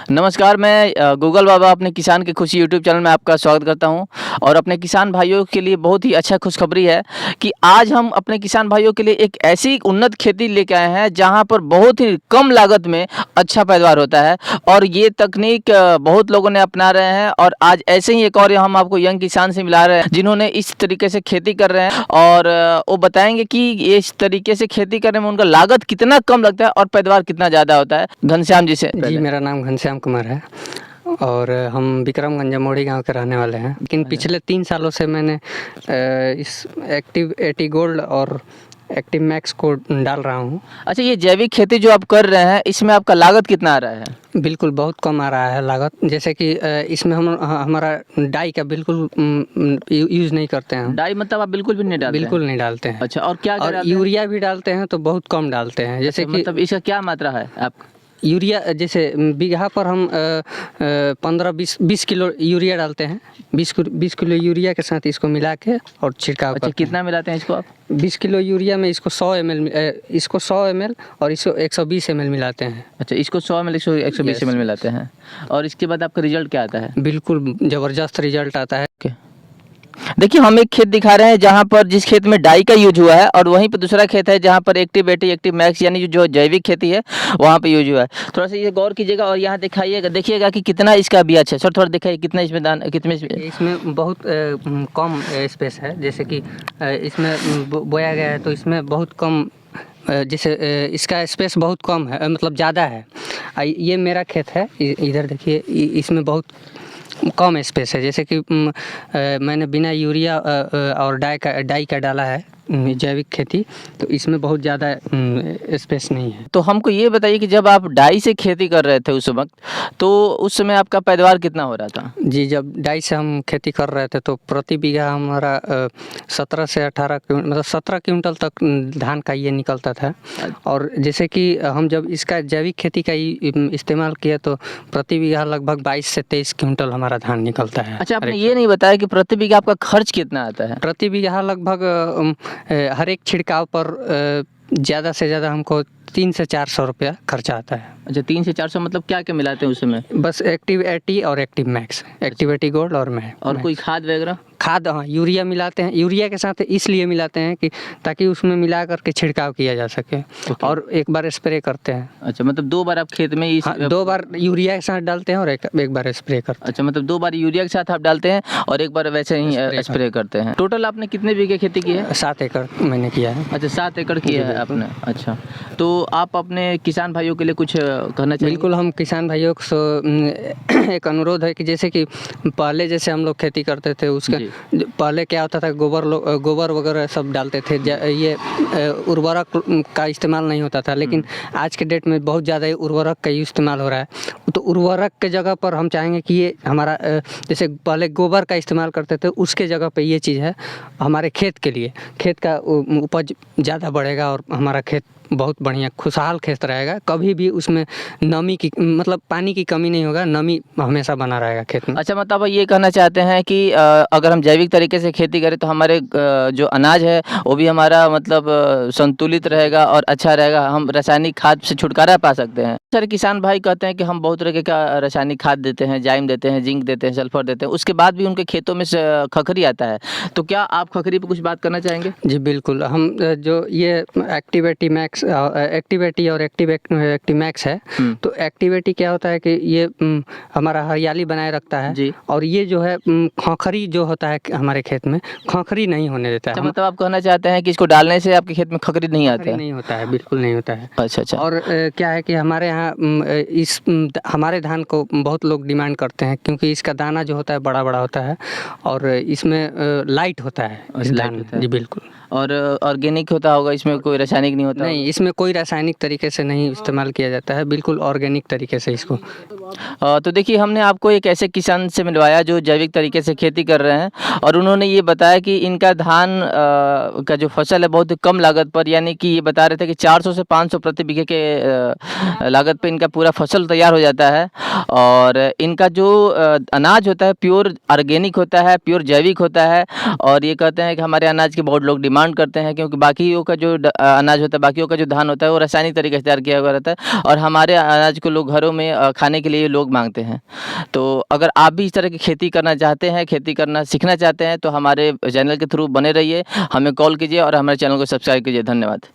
नमस्कार, मैं गूगल बाबा अपने किसान की खुशी यूट्यूब चैनल में आपका स्वागत करता हूं और अपने किसान भाइयों के लिए बहुत ही अच्छा खुशखबरी है कि आज हम अपने किसान भाइयों के लिए एक ऐसी उन्नत खेती लेके आए हैं जहां पर बहुत ही कम लागत में अच्छा पैदावार होता है और ये तकनीक बहुत लोगों ने अपना रहे हैं और आज ऐसे ही एक और हम आपको यंग किसान से मिला रहे हैं जिन्होंने इस तरीके से खेती कर रहे हैं और वो बताएंगे कि ये इस तरीके से खेती करने में उनका लागत कितना कम लगता है और पैदावार कितना ज़्यादा होता है। घनश्याम जी से जी, मेरा नाम घनश्याम कुमार है और हम विक्रमगंज जमोड़ी गांव के रहने वाले हैं। लेकिन पिछले 3 सालों से मैंने इस एक्टिव 80 गोल्ड और एक्टिव मैक्स को डाल रहा हूं। अच्छा, ये जैविक खेती जो आप कर रहे हैं इसमें आपका लागत कितना आ रहा है? बिल्कुल बहुत कम आ रहा है लागत। जैसे कि इसमें हम हमारा डाई का बिल्कुल यूज़ नहीं करते हैं। डाई मतलब आप बिल्कुल भी नहीं डालते हैं? बिल्कुल नहीं डालते हैं। अच्छा, और क्या और डालते हैं? यूरिया भी डालते हैं तो बहुत कम डालते हैं। जैसे अच्छा, कि मतलब इसका क्या मात्रा है आप? यूरिया जैसे बीघा पर हम 15-20 किलो यूरिया डालते हैं। 20 किलो यूरिया के साथ इसको मिला के और छिड़काव अच्छा, करते हैं। कितना मिलाते हैं इसको आप? 20 किलो यूरिया में इसको 100 ml और इसको 120 ml मिलाते हैं। अच्छा, इसको 100 ml 120 ml मिलाते हैं और इसके बाद आपका रिजल्ट क्या आता है? बिल्कुल ज़बरदस्त रिजल्ट आता है। देखिए, हम एक खेत दिखा रहे हैं जहाँ पर जिस खेत में डाई का यूज हुआ है और वहीं पर दूसरा खेत है जहाँ पर एक्टिव 80 एक्टिव मैक्स यानी जो जैविक खेती है वहाँ पे यूज हुआ है। थोड़ा सा ये गौर कीजिएगा और यहाँ दिखाइएगा, देखिएगा कि कितना इसका बिया है। सर थोड़ा दिखाइए कितना इसमें कितने इसमें बहुत कम स्पेस है। जैसे कि इसमें बोया गया है तो इसमें बहुत कम जैसे इसका स्पेस बहुत कम है, मतलब ज़्यादा है। ये मेरा खेत है, इधर देखिए इसमें बहुत कम स्पेस है। जैसे कि मैंने बिना यूरिया और डाई का डाला है जैविक खेती, तो इसमें बहुत ज़्यादा स्पेस नहीं है। तो हमको ये बताइए कि जब आप डाई से खेती कर रहे थे उस वक्त, तो उस समय आपका पैदावार कितना हो रहा था? जी, जब डाई से हम खेती कर रहे थे तो प्रति बीघा हमारा 17 से 18 मतलब 17 क्विंटल तक धान का ये निकलता था। और जैसे कि हम जब इसका जैविक खेती का इस्तेमाल किया तो प्रति बीघा लगभग 22 से 23 क्विंटल हमारा धान निकलता है। अच्छा, आपने ये नहीं बताया कि प्रति बीघा आपका खर्च कितना आता है? प्रति बीघा लगभग हर एक छिड़काव पर ज़्यादा से ज़्यादा हमको 300 से 400 रुपया खर्चा आता है। अच्छा, 300 से 400 मतलब क्या क्या मिलाते हैं उसमें? बस एक्टिव 80 और एक्टिव मैक्स, एक्टिव 80 गोल्ड और और कोई खाद वगैरह? खाद, हाँ, यूरिया मिलाते हैं। यूरिया के साथ इसलिए मिलाते हैं कि ताकि उसमें मिला करके छिड़काव किया जा सके। और एक बार स्प्रे करते हैं। अच्छा, मतलब 2 बार आप खेत में हाँ, 2 बार यूरिया के साथ डालते हैं और एक बार स्प्रे करते हैं। अच्छा, मतलब 2 बार यूरिया के साथ आप डालते हैं और एक बार वैसे ही स्प्रे करते हैं। टोटल आपने कितने बीघे खेती की है? 7 एकड़ मैंने किया है। अच्छा, 7 एकड़ किया है आपने। अच्छा, तो आप अपने किसान भाइयों के लिए कुछ कहना चाहेंगे? बिल्कुल, हम किसान भाइयों को एक अनुरोध है कि जैसे कि पहले जैसे हम लोग खेती करते थे उसके पहले क्या होता था, गोबर वगैरह सब डालते थे। ये उर्वरक का इस्तेमाल नहीं होता था, लेकिन आज के डेट में बहुत ज़्यादा उर्वरक का इस्तेमाल हो रहा है। तो उर्वरक के जगह पर हम चाहेंगे कि ये हमारा जैसे पहले गोबर का इस्तेमाल करते थे उसके जगह पे ये चीज़ है हमारे खेत के लिए। खेत का उपज ज़्यादा बढ़ेगा और हमारा खेत बहुत बढ़िया खुशहाल खेत रहेगा। कभी भी उसमें नमी की मतलब पानी की कमी नहीं होगा, नमी हमेशा बना रहेगा खेत में। अच्छा, मतलब ये कहना चाहते हैं कि अगर हम जैविक तरीके से खेती करें तो हमारे जो अनाज है वो भी हमारा मतलब संतुलित रहेगा और अच्छा रहेगा, हम रासायनिक खाद से छुटकारा पा सकते हैं। सारे किसान भाई कहते हैं कि हम बहुत तरह का रासायनिक खाद देते हैं, जाइम देते हैं, जिंक देते हैं, सल्फर देते हैं, उसके बाद भी उनके खेतों में खखरी आता है। तो क्या आप खखरी पर कुछ बात करना चाहेंगे? जी बिल्कुल, हम जो ये एक्टिविटी मैक्स एक्टिविटी और एक्टिव मैक्स है, तो एक्टिविटी क्या होता है कि ये हमारा हरियाली बनाए रखता है जी। और ये जो है खोखरी जो होता है हमारे खेत में खोखरी नहीं होने देता है। अच्छा, मतलब आप कहना चाहते हैं कि इसको डालने से आपके खेत में खखरी नहीं आता है? नहीं होता है, बिल्कुल नहीं होता है। अच्छा अच्छा। और क्या है कि हमारे यहाँ हमारे धान को बहुत लोग डिमांड करते हैं क्योंकि इसका दाना जो होता है बड़ा बड़ा होता है और इसमें लाइट होता है इस लाइट धान। होता है। जी बिल्कुल। और ऑर्गेनिक होता होगा, इसमें कोई रासायनिक नहीं होता? नहीं, इसमें कोई रासायनिक तरीके से नहीं इस्तेमाल किया जाता है, बिल्कुल ऑर्गेनिक तरीके से इसको। तो देखिए, हमने आपको एक ऐसे किसान से मिलवाया जो जैविक तरीके से खेती कर रहे हैं और उन्होंने ये बताया कि इनका धान का जो फसल है बहुत ही कम लागत पर, यानी कि ये बता रहे थे कि 400 से 500 प्रति बीघे के लागत पे इनका पूरा फसल तैयार हो जाता है और इनका जो अनाज होता है प्योर ऑर्गेनिक होता है, प्योर जैविक होता है। और ये कहते हैं कि हमारे अनाज की बहुत लोग डिमांड करते हैं, क्योंकि बाकियों का जो अनाज होता है, बाकियों का जो धान होता है वो रासायनिक तरीके से तैयार किया हुआ रहता है, और हमारे अनाज को लोग घरों में खाने के लिए लोग मांगते हैं। तो अगर आप भी इस तरह की खेती करना चाहते हैं, खेती करना सीखना चाहते हैं, तो हमारे चैनल के थ्रू बने रहिए, हमें कॉल कीजिए और हमारे चैनल को सब्सक्राइब कीजिए। धन्यवाद।